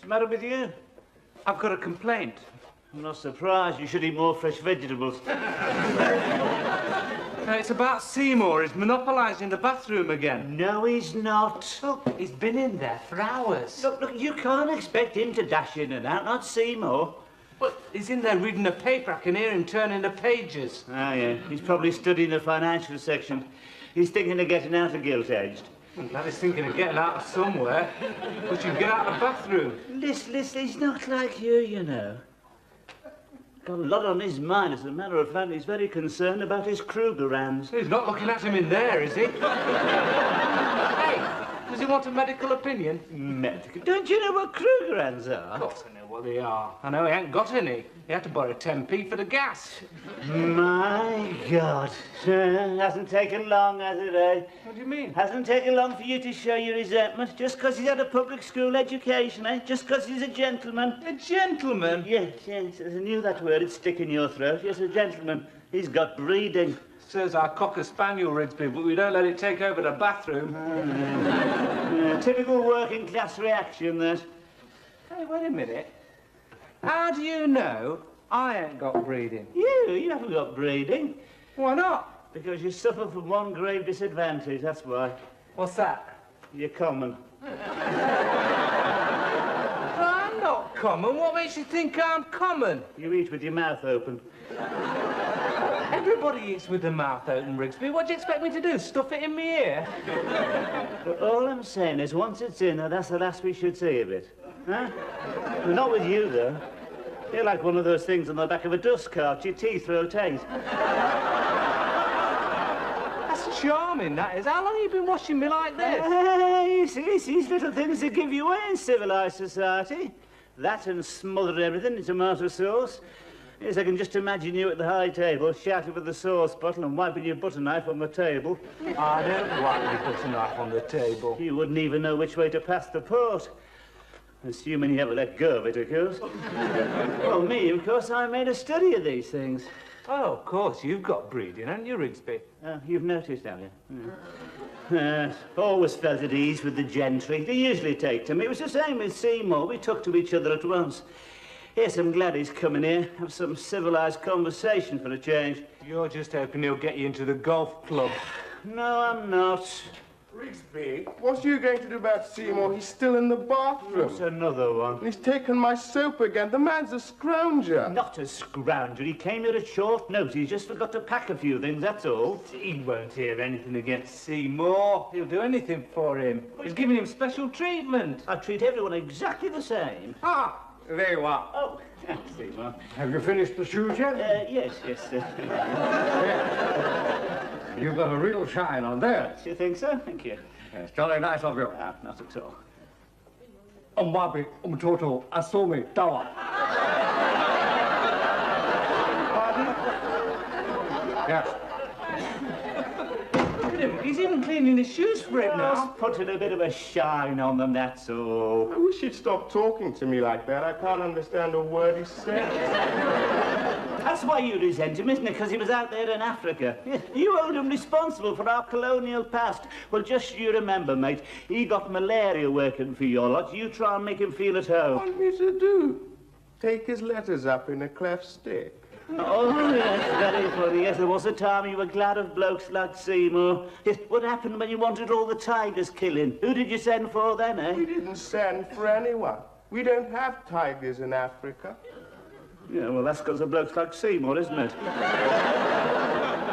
the matter with you? I've got a complaint. I'm not surprised. You should eat more fresh vegetables. It's about Seymour. He's monopolising the bathroom again. No, he's not. Look, he's been in there for hours. Look, you can't expect him to dash in and out, not Seymour. But he's in there reading a paper. I can hear him turning the pages. Ah, yeah. He's probably studying the financial section. He's thinking of getting out of gilt-edged. I'm glad he's thinking of getting out of somewhere. But you can get out of the bathroom. Listen, he's not like you know. Got a lot on his mind. As a matter of fact, he's very concerned about his Krugerrands. He's not looking at him in there, is he? Hey, does he want a medical opinion? Medical? Don't you know what Krugerrands are? Of course I know what they are. I know he ain't got any. He had to borrow 10p for the gas. My God. Hasn't taken long, has it, eh? What do you mean? Hasn't taken long for you to show your resentment, just because he's had a public school education, eh? Just because he's a gentleman. A gentleman? Yes, I knew that word would stick in your throat. Yes, a gentleman. He's got breeding. Says our Cocker Spaniel, Rigsby, but we don't let it take over the bathroom. Typical working class reaction, that. Hey, wait a minute. How do you know I ain't got breeding? You haven't got breeding. Why not? Because you suffer from one grave disadvantage, that's why. What's that? You're common. I'm not common. What makes you think I'm common? You eat with your mouth open. Everybody eats with their mouth open, Rigsby. What do you expect me to do? Stuff it in my ear? But all I'm saying is, once it's in her, that's the last we should see of it. Huh? Well, not with you, though. You're like one of those things on the back of a dust cart. Your teeth rotate. That's charming, that is. How long have you been washing me like this? You see, it's these little things that give you away in civilised society. That and smother everything in tomato sauce. Yes, I can just imagine you at the high table, shouting with the sauce bottle and wiping your butter knife on the table. I don't wipe my butter knife on the table. You wouldn't even know which way to pass the port. Assuming you ever let go of it, of course. Well, me, of course, I made a study of these things. Oh, of course, you've got breeding, haven't you, Rigsby? You've noticed, have you? Always felt at ease with the gentry. They usually take to me. It was the same with Seymour. We took to each other at once. Yes, I'm glad he's coming here. Have some civilised conversation for a change. You're just hoping he'll get you into the golf club. No, I'm not. Rigsby, what are you going to do about Seymour? He's still in the bathroom. That's another one. He's taken my soap again. The man's a scrounger. Not a scrounger. He came here at short notice. He just forgot to pack a few things, that's all. He won't hear anything against Seymour. He'll do anything for him. He's giving him special treatment. I treat everyone exactly the same. Ah, there you are. Oh, Seymour. Have you finished the shoes yet? Yes. You've got a real shine on there. Do you think so? Thank you. It's jolly nice of you. Not at all. Umwabi, umtoto, asumi, tawa. Pardon? Yes. Look at him. He's even cleaning his shoes for him now. Just putting a bit of a shine on them, that's all. I wish he'd stop talking to me like that. I can't understand a word he says. That's why you resent him, isn't it? Because he was out there in Africa. You hold him responsible for our colonial past. Well, just you remember, mate, he got malaria working for your lot. You try and make him feel at home. What do you want me to do? Take his letters up in a cleft stick. Oh, yes, very funny. Yes, there was a time you were glad of blokes like Seymour. Yes, what happened when you wanted all the tigers killing? Who did you send for then, eh? We didn't send for anyone. We don't have tigers in Africa. Yeah, well, that's because of blokes like Seymour, isn't it?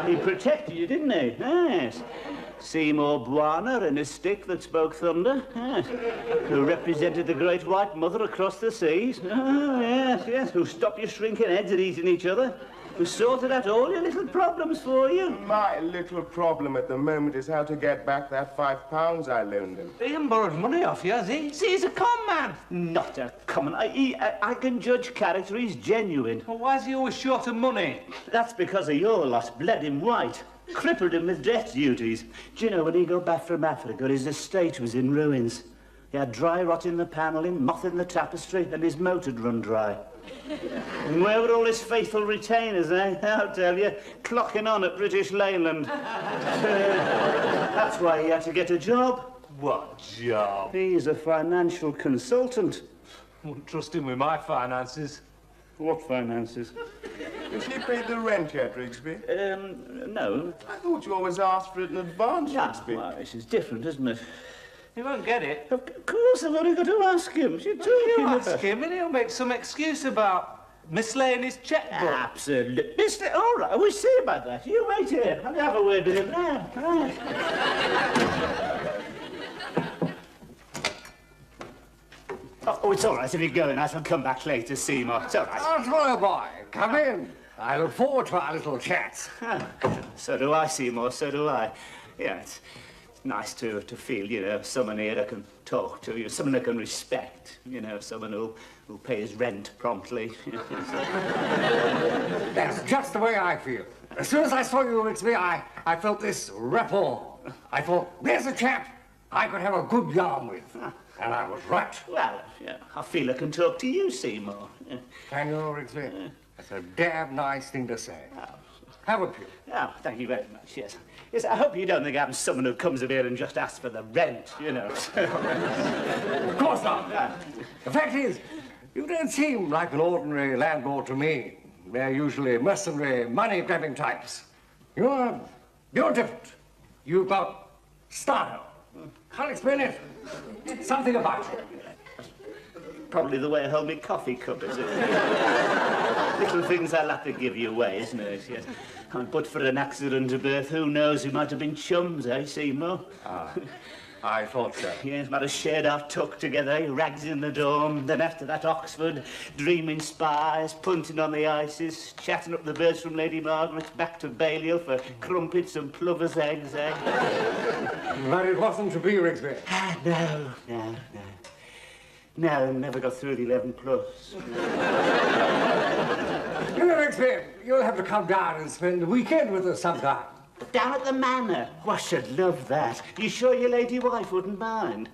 He protected you, didn't he? Yes. Seymour Bwana and his stick that spoke thunder. Yes. Who represented the great white mother across the seas. Oh, yes. Who stopped your shrinking heads at eating each other. Who sorted out all your little problems for you. My little problem at the moment is how to get back that £5 I loaned him. He hasn't borrowed money off you, has he? See, he's a con man. Not a common. I can judge character. He's genuine. Well, why is he always short of money? That's because of your lot. Bled him white. Crippled him with death duties. Do you know, when he got back from Africa, his estate was in ruins. He had dry rot in the panelling, moth in the tapestry, and his motor'd run dry. And where were all his faithful retainers, eh? I'll tell you, clocking on at British Leyland. That's why he had to get a job. What job? He's a financial consultant. Wouldn't trust him with my finances. What finances? Has he paid the rent yet, Rigsby? No. I thought you always asked for it in advance, Rigsby. Well, this is different, isn't it? He won't get it. Of course, I've only got to ask him. You're talking You about... ask him and he'll make some excuse about mislaying his checkbook. Absolutely. Mister, all right, we'll see about that. You wait here. I'll have a word with him now. Right. Oh, it's all right if you're going. I shall come back later, Seymour. It's all right. Oh, hello, boy. Come in. I look forward to our little chat. So do I, Seymour, so do I. Yeah, it's nice to feel, you know, someone here I can talk to, you, someone I can respect, you know, someone who'll pay his rent promptly. That's just the way I feel. As soon as I saw you, Rigsby, I felt this rapport. I thought, there's a chap I could have a good yarn with. And I was right. Well, yeah, I feel I can talk to you, Seymour. Yeah. Can you, Rigsby? That's a damn nice thing to say. Have a pew. Oh, thank you very much, yes. Yes, I hope you don't think I'm someone who comes up here and just asks for the rent, you know. Of course not. The fact is, you don't seem like an ordinary landlord to me. They're usually mercenary, money-grabbing types. You're different. You've got style. Can't explain it. Something about you. Probably the way I hold my coffee cup, is it? Little things I'll have to give you away, isn't it? Yes. And but for an accident of birth, who knows? We might have been chums, eh, Seymour? I thought so. Yes, might have shared our tuck together, rags in the dorm, then after that Oxford, dreaming spies, punting on the ices, chatting up the birds from Lady Margaret, back to Balliol for crumpets and plovers' eggs, eh? But it wasn't to be, Rigsby. No. No, never got through the 11 plus. You know, Rigsby, you'll have to come down and spend the weekend with us sometime. Down at the manor? Oh, I should love that. You sure your lady wife wouldn't mind?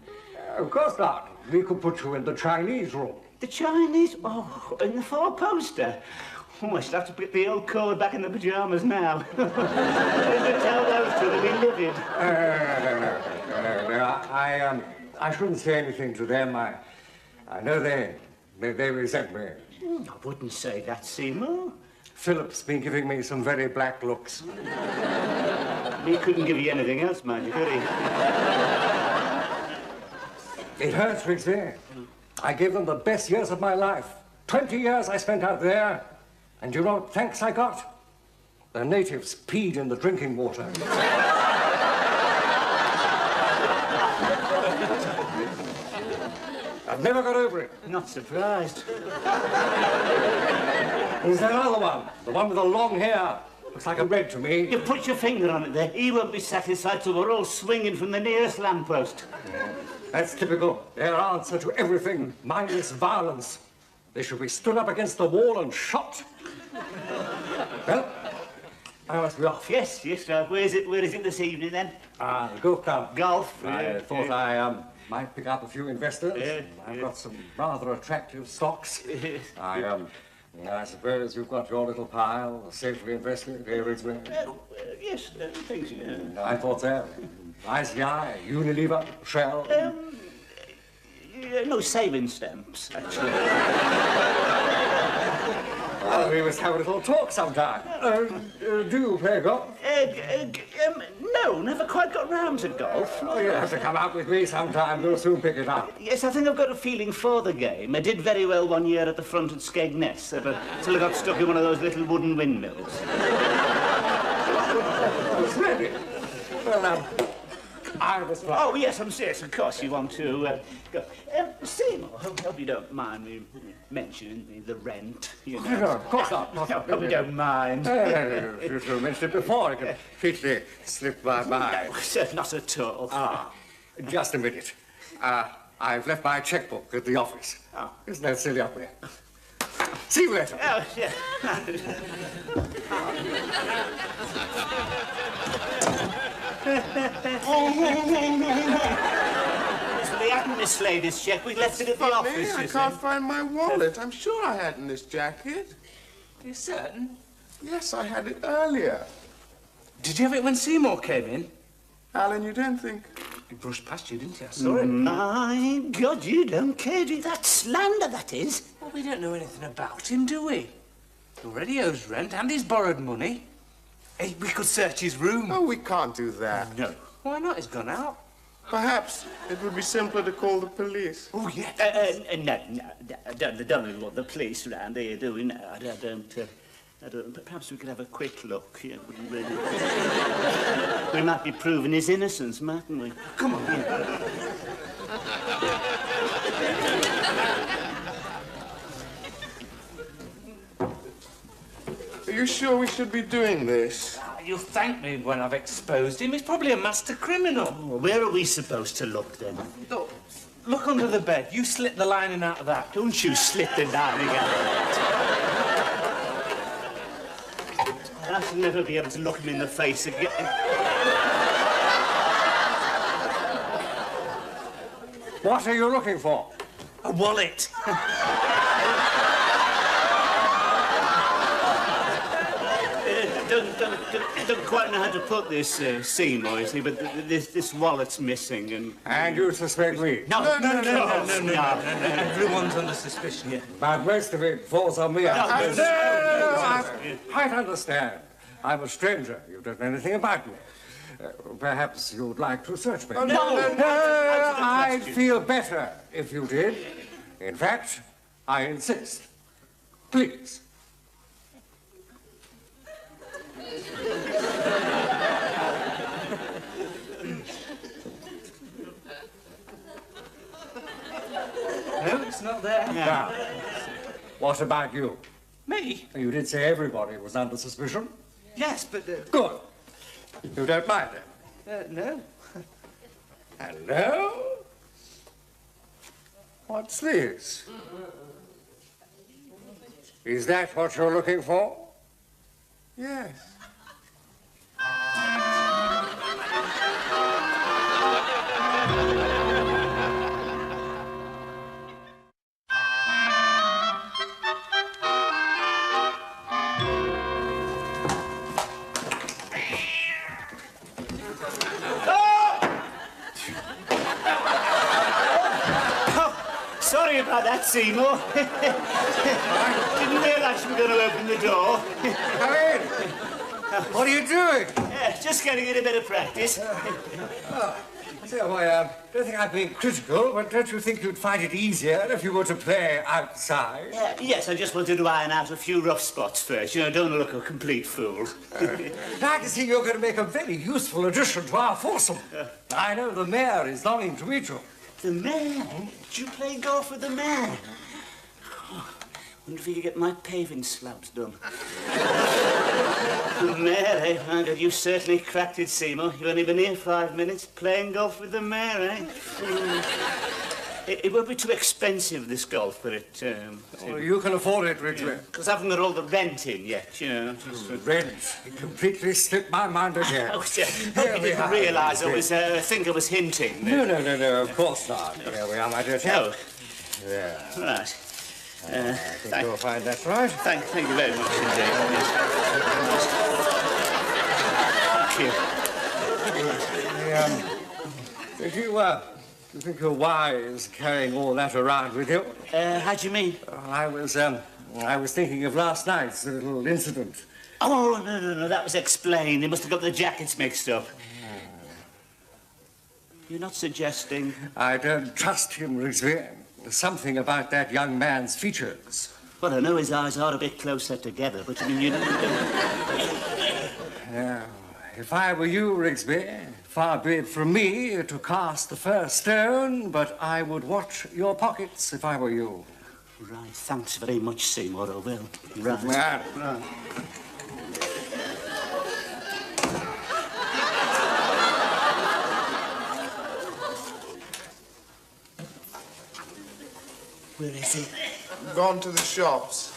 Of course not. We could put you in the Chinese room. The Chinese? Oh, in the four-poster? Oh, I should have to put the old cord back in the pyjamas now. Tell those two to be livid. No. I shouldn't say anything to them. I know they resent me. I wouldn't say that, Seymour. Philip's been giving me some very black looks. He couldn't give you anything else, mind you, could he? It hurts, Rigsby. I gave them the best years of my life. 20 years I spent out there. And you know what thanks I got? The natives peed in the drinking water. I've never got over it. Not surprised. There's that other one. The one with the long hair. Looks like a bread to me. You put your finger on it there. He won't be satisfied till we're all swinging from the nearest lamppost. That's typical. Their answer to everything. Mindless violence. They should be stood up against the wall and shot. Well, I must be off. Yes, right. Where is it this evening, then? The golf club. Golf? I thought I might pick up a few investors. Yeah, I've got some rather attractive stocks. I suppose you've got your little pile safely invested here, Rigsby. Yes, thanks. I thought so. ICI, Unilever, Shell. No saving stamps, actually. Well, we must have a little talk sometime. Do you play golf? No, never quite got round to golf. Oh, you'll have to come out with me sometime. We'll soon pick it up. Yes, I think I've got a feeling for the game. I did very well one year at the front at Skegness, but till I got stuck in one of those little wooden windmills. Splendid. Well, I was fine. Oh, yes, I'm serious. Of course you want to go. Seymour, hope you don't mind me mentioning the rent, you know. No, of course not. Hope you don't mind. You should have mentioned it before. It completely slipped my mind. Not at all. Just a minute. I've left my checkbook at the office. Oh. Isn't that silly up there? See you later. Oh, yeah. We hadn't mislaid this check. We left it at the office. I can't find my wallet. I'm sure I had it in this jacket. You certain? Yes, I had it earlier. Did you have it when Seymour came in? Alan, you don't think... He brushed past you, didn't he? I saw it. My God, you don't care, do you? That's slander, that is. Well, we don't know anything about him, do we? He already owes rent and he's borrowed money. Hey, we could search his room. Oh, we can't do that. No. Why not? He's gone out. Perhaps it would be simpler to call the police. Oh, yeah. Don't want the police around here, do we? No, I don't. But perhaps we could have a quick look. Yeah, wouldn't really. We might be proving his innocence, mightn't we? Come on. Are you sure we should be doing this? You'll thank me when I've exposed him. He's probably a master criminal. Well, where are we supposed to look, then? Look under the bed. You slip the lining out of that. Don't you slip the lining out. I shall never be able to look him in the face again. What are you looking for? A wallet. Don't quite know how to put this, Seymour, you see, but this wallet's missing, and... And you suspect me? No. Everyone's under suspicion. Yeah. But most of it falls on me. I quite understand. I'm a stranger. You don't know anything about me. Perhaps you'd like to search me. I'd feel better if you did. In fact, I insist. Please. No, it's not there. Now, what about you? Me? You did say everybody was under suspicion. Yes, but... Good. You don't mind it? No. Hello? What's this? Is that what you're looking for? Yes. Sorry about that, Seymour. Didn't realise you were going to open the door. Come in. What are you doing? Just getting in a bit of practice. So, I don't think I'm being critical, but don't you think you'd find it easier if you were to play outside? Yes, I just wanted to iron out a few rough spots first. You know, don't look a complete fool. I can see you're going to make a very useful addition to our foursome. I know the mayor is longing to meet you. The mayor? Do you play golf with the mayor? Wonder if he could get my paving slabs done. The mayor, eh? My God, you certainly cracked it, Seymour. You've only been here 5 minutes playing golf with the mayor, eh? It won't be too expensive, this golf, but it... You can afford it, Ridgway. Because I haven't got all the rent in yet, you know. Rent. It completely slipped my mind again. Oh, yeah. Hope you didn't realise I think I was hinting. No, of course not. Here we are, my dear chap. Oh. Yeah. Right. I think you'll find that right. Thank you very much indeed. Thank you. Do you think you're wise carrying all that around with you? How do you mean? I was thinking of last night's little incident. Oh, no, that was explained. They must have got the jackets mixed up. You're not suggesting... I don't trust him, Rigsby. There's something about that young man's features. Well, I know his eyes are a bit closer together, but I mean, you know... If I were you, Rigsby, far be it from me to cast the first stone, but I would watch your pockets if I were you. Right, thanks very much, Seymour, I will. Right. Right. Where is he? Gone to the shops.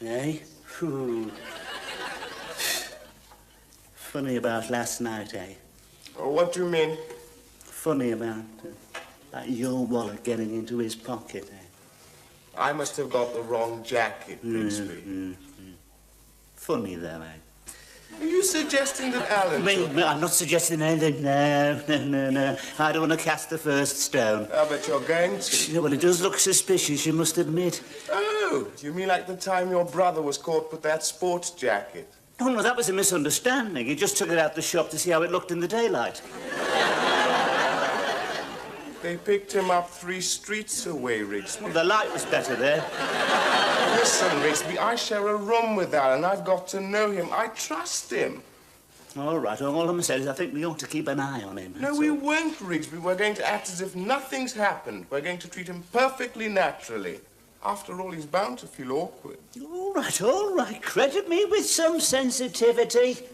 Eh? Phew. Funny about last night, eh? Oh, what do you mean? Funny about your wallet getting into his pocket, eh? I must have got the wrong jacket, Bixby. Funny, though, eh? Are you suggesting that Alan... I'm not suggesting anything. No. I don't want to cast the first stone. I bet you're going to. You know, well, it does look suspicious, you must admit. Oh, you mean like the time your brother was caught with that sports jacket? No, that was a misunderstanding. He just took it out the shop to see how it looked in the daylight. They picked him up 3 streets away, Rigsby. Well, the light was better there. Listen, Rigsby, I share a room with Alan. I've got to know him. I trust him. All right, all I'm saying is I think we ought to keep an eye on him. No, we won't, Rigsby. We're going to act as if nothing's happened. We're going to treat him perfectly naturally. After all, he's bound to feel awkward. All right. Credit me with some sensitivity.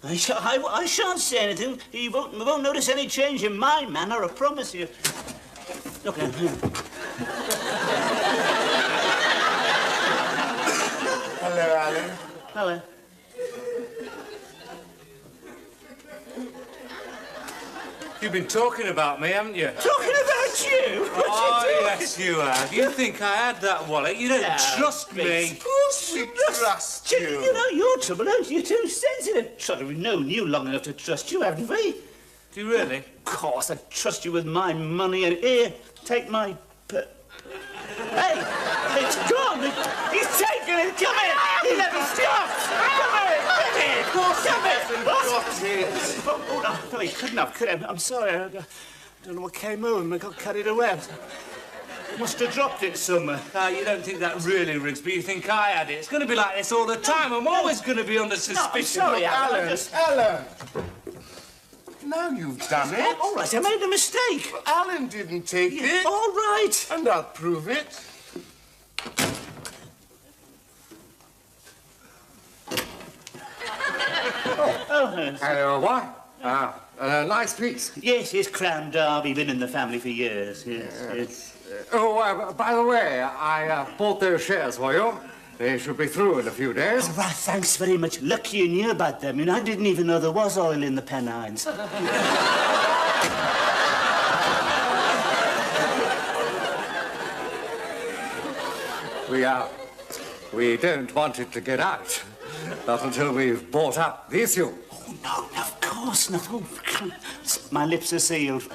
I shan't say anything. You won't notice any change in my manner, I promise you. Look, Hello, Alan. Hello. You've been talking about me, haven't you? Talking about you? Oh, yes, you have. You think I had that wallet? You don't trust me. Of course we trust you. You know, your trouble is you're too sensitive. Sort of, we've known you long enough to trust you, haven't we? Do you really? Of course, I trust you with my money. And here, take my... Hey, it's gone. He's taken it. Come here. He never stops. Come here. Come here. Of course, come here. Oh, no, he couldn't have, could he? I'm sorry. I don't know what came over him. I got carried away. Must have dropped it somewhere. You don't think that really, Rigsby. You think I had it. It's going to be like this all the time. I'm always going to be under suspicion. No, I'm sorry, Alan. Alan. Now you've done it. All right, I made a mistake. Alan didn't take it. All right. And I'll prove it. Hello, what? A nice piece. Yes, Crown Derby. Been in the family for years. Yes. By the way, I bought those shares for you. They should be through in a few days. All right, thanks very much. Lucky you knew about them. I didn't even know there was oil in the Pennines. We don't want it to get out. Not until we've bought up the issue. Oh, no, of course not. Oh, my lips are sealed.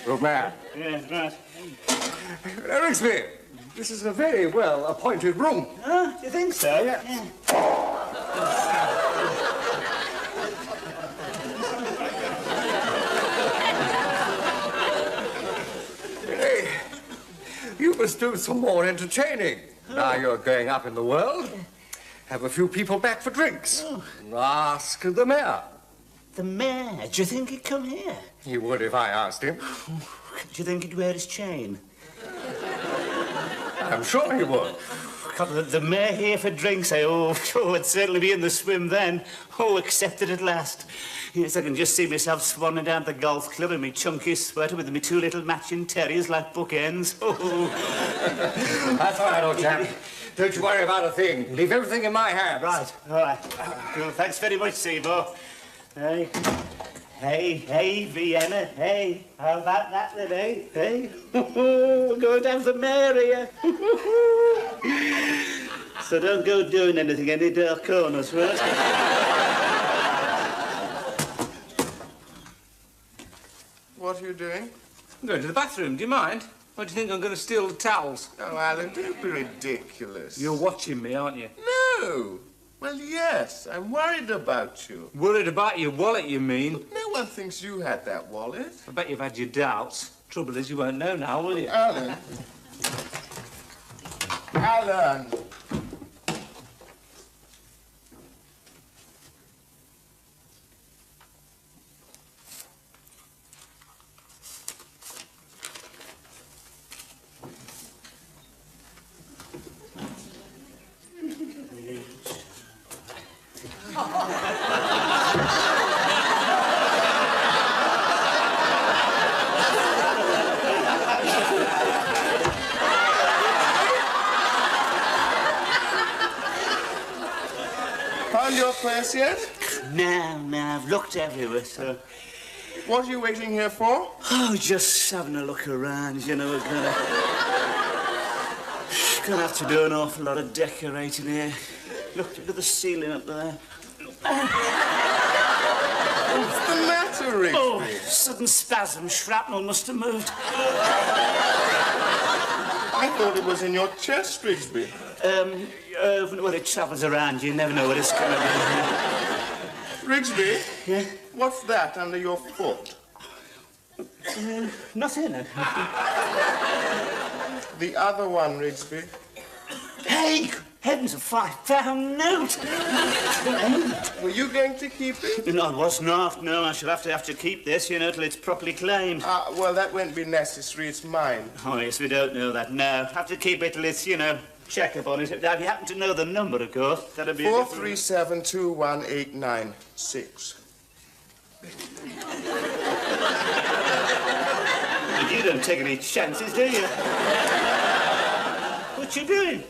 Good man. Yes, right. Rigsby, this is a very well-appointed room. Oh, do you think so? Yeah. Hey, you must do some more entertaining. Now you're going up in the world. Have a few people back for drinks. Ask the mayor. The mayor? Do you think he'd come here? He would if I asked him. Do you think he'd wear his chain? I'm sure he would. God, the mayor here for drinks, eh? Oh, I'd certainly be in the swim then. Oh, accepted at last. Yes, I can just see myself swanning down to the golf club in my chunky sweater with me 2 little matching terriers like bookends. Oh. That's all right, old chap. Don't you worry about a thing. Leave everything in my hands. Right, all right. Well, thanks very much, Seymour. Hey, Vienna, hey. How about that then, eh? Hey? We're going to have the mayor here. So don't go doing anything, any dark corners, right? What are you doing? I'm going to the bathroom. Do you mind? Or do you think I'm going to steal the towels? Oh, Alan, don't be ridiculous. You're watching me, aren't you? No. Well, yes, I'm worried about you. Worried about your wallet, you mean? No one thinks you had that wallet. I bet you've had your doubts. Trouble is, you won't know now, will you? Alan. Alan. Found your place yet? No, I've looked everywhere, so... What are you waiting here for? Oh, just having a look around, you know. We're gonna have to do an awful lot of decorating here. Look at the ceiling up there. What's the matter, Rigsby? Oh, sudden spasm. Shrapnel must have moved. I thought it was in your chest, Rigsby. Well, it travels around. You never know what it's going to be. Rigsby? Yeah? What's that under your foot? Nothing. The other one, Rigsby. Hey, heavens, a £5 note. Were you going to keep it? No, I was not. No, I shall have to keep this, you know, till it's properly claimed. Well, that won't be necessary. It's mine. Oh, yes, we don't know that. No, have to keep it till it's, you know, check up on it. If you happen to know the number, of course, that'd be 4372186. You don't take any chances, do you? What you doing?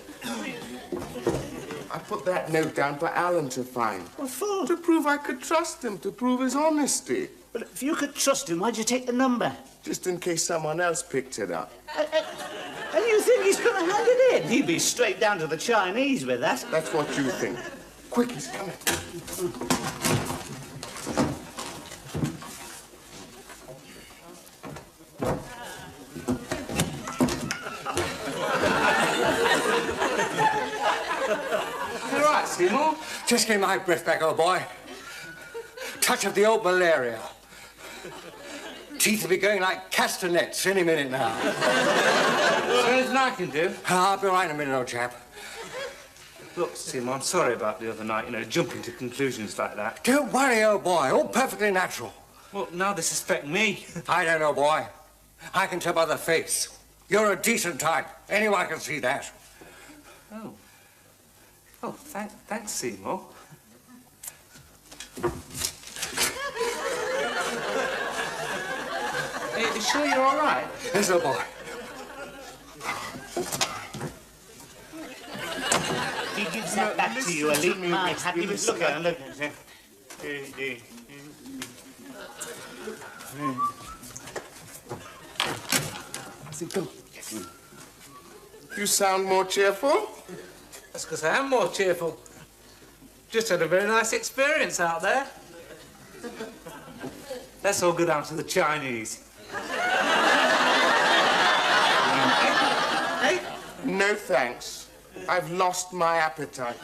I put that note down for Alan to find. What for? To prove I could trust him, to prove his honesty. But if you could trust him, why'd you take the number? Just in case someone else picked it up. And you think he's going to hand it in? He'd be straight down to the Chinese with that. That's what you think. Quick, he's coming. You all right, Seymour? Just getting my breath back, old boy. Touch of the old malaria. Teeth will be going like castanets any minute now. Is there anything I can do? I'll be right in a minute, old chap. Look, Seymour, I'm sorry about the other night, you know, jumping to conclusions like that. Don't worry, old boy. All perfectly natural. Well, now they suspect me. I don't know, boy. I can tell by the face. You're a decent type. Anyone can see that. Oh. Oh, thanks, Seymour. Hey, you sure you're all right? Yes, old boy. He gives that back to you, listen to Elite. me, My Rigsby, happy. listen. Look at him, look at him. You sound more cheerful. That's because I am more cheerful. Just had a very nice experience out there. Let's all go down to the Chinese. Hey? No thanks. I've lost my appetite.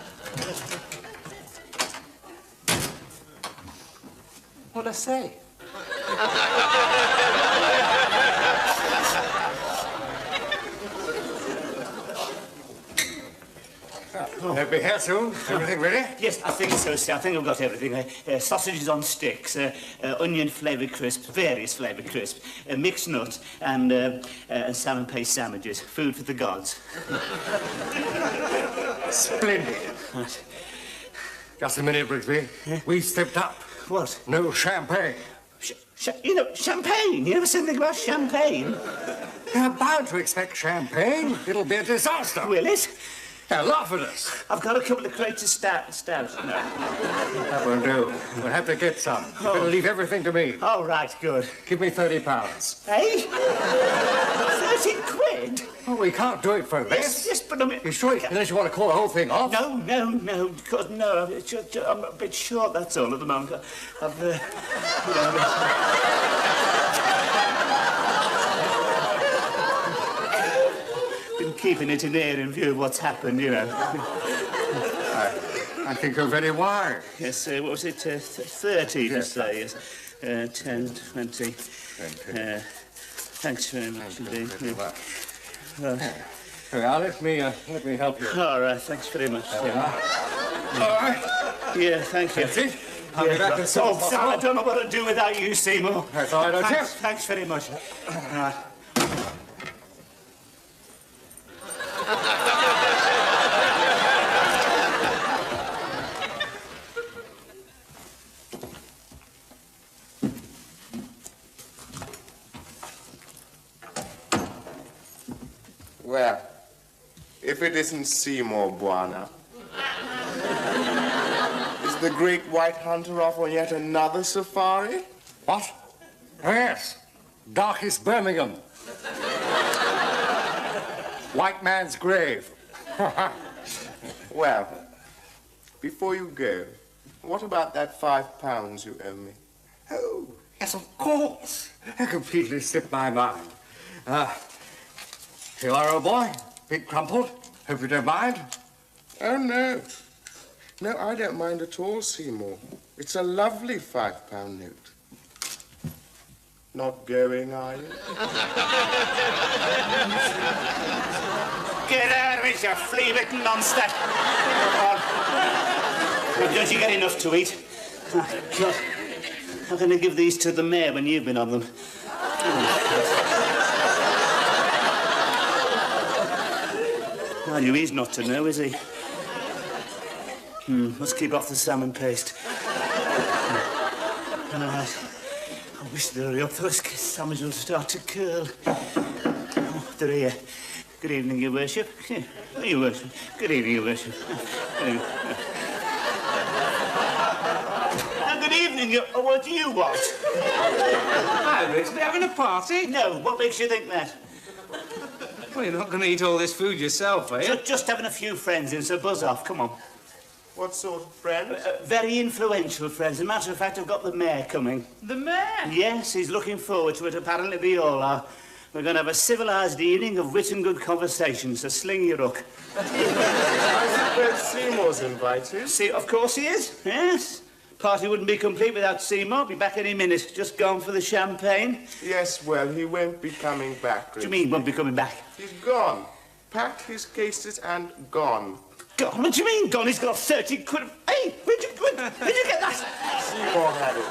What'd I say? They'll be here soon. Everything ready? Yes, I think so, sir. I think I've got everything. Sausages on sticks, onion flavoured crisps, various flavoured crisps, mixed nuts, and salmon paste sandwiches. Food for the gods. Splendid. Right. Just a minute, Brigsby. We slipped up. What? No champagne. You know, champagne. You never said anything about champagne. You're bound to expect champagne. It'll be a disaster. Will it? Now, laugh at us. I've got a couple of crates of stout. No. That won't do. We'll have to get some. You better leave everything to me. All right, good. Give me £30. Hey? 30 quid? Oh, we can't do it for this. Yes, but I mean... You sure? Unless you want to call the whole thing off? No. God, no. I'm a bit short, that's all, at the moment. I've, been keeping it in there in view of what's happened, you know. I think you're very wise. Yes, what was it? 30, to say, yes. 10, 20. Thanks very much indeed. Well, now, let me help you. All right, thanks very much. All right. Yeah, thank you. That's it. I'll be back as soon as Sam, I possible. don't know what to do without you, Seymour. That's all right, don't you? Thanks very much. All right. Well, if it isn't Seymour, Buana. Is the great white hunter off on yet another safari? What? Oh, yes. Darkest Birmingham. White man's grave. Well, before you go, What about that £5 you owe me? Oh, yes, of course. It completely slipped my mind. Here you are, old boy. Bit crumpled. Hope you don't mind. Oh, no. No, I don't mind at all, Seymour. It's a lovely £5 note. Not going, are you? Get out of it, you flea-bitten monster! Come on. Don't you get enough to eat? Oh, God. How can I give these to the mayor when you've been on them? Well, he's not to know, is he? Must keep off the salmon paste. Right. I wish they'd hurry up. Those salmon will start to curl. Oh, they're here. Good evening, Your Worship. Your Worship. Good evening, Your Worship. Good evening, what do you want? Hi, Rich. Are we having a party? No, what makes you think that? Well, you're not going to eat all this food yourself, are you? Just having a few friends in, so buzz off. Come on. What sort of friends? Very influential friends. As a matter of fact, I've got the mayor coming. The mayor? Yes, he's looking forward to it. Apparently we all are. We're going to have a civilised evening of wit and good conversation, so sling your hook. I suppose Seymour's invited. See, of course he is. Yes. Party wouldn't be complete without Seymour. Be back any minute. Just gone for the champagne. Yes, well, he won't be coming back. What do you mean, won't be coming back? He's gone. Packed his cases and gone. Gone? What do you mean, gone? He's got 30 quid. Hey, where'd you get that? Seymour had it.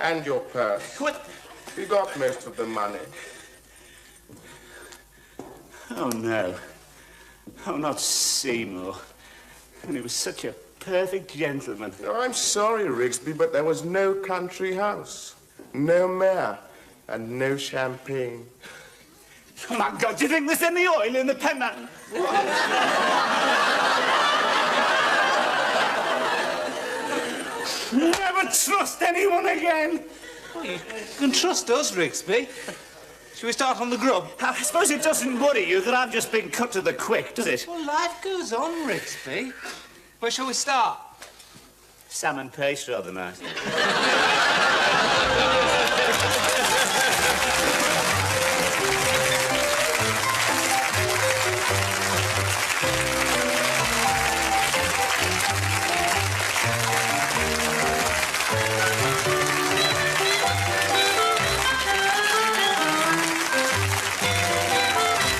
And your purse. What? He got most of the money. Oh, no. Oh, not Seymour. And he was such a perfect gentleman. Oh, I'm sorry, Rigsby, but there was no country house, no mayor, and no champagne. Oh, my God, do you think there's any oil in the penman? Never trust anyone again. Well, you can trust us, Rigsby. Shall we start on the grub? I suppose it doesn't worry you that I've just been cut to the quick, does it? Well, life goes on, Rigsby. Where shall we start? Salmon paste, rather nice.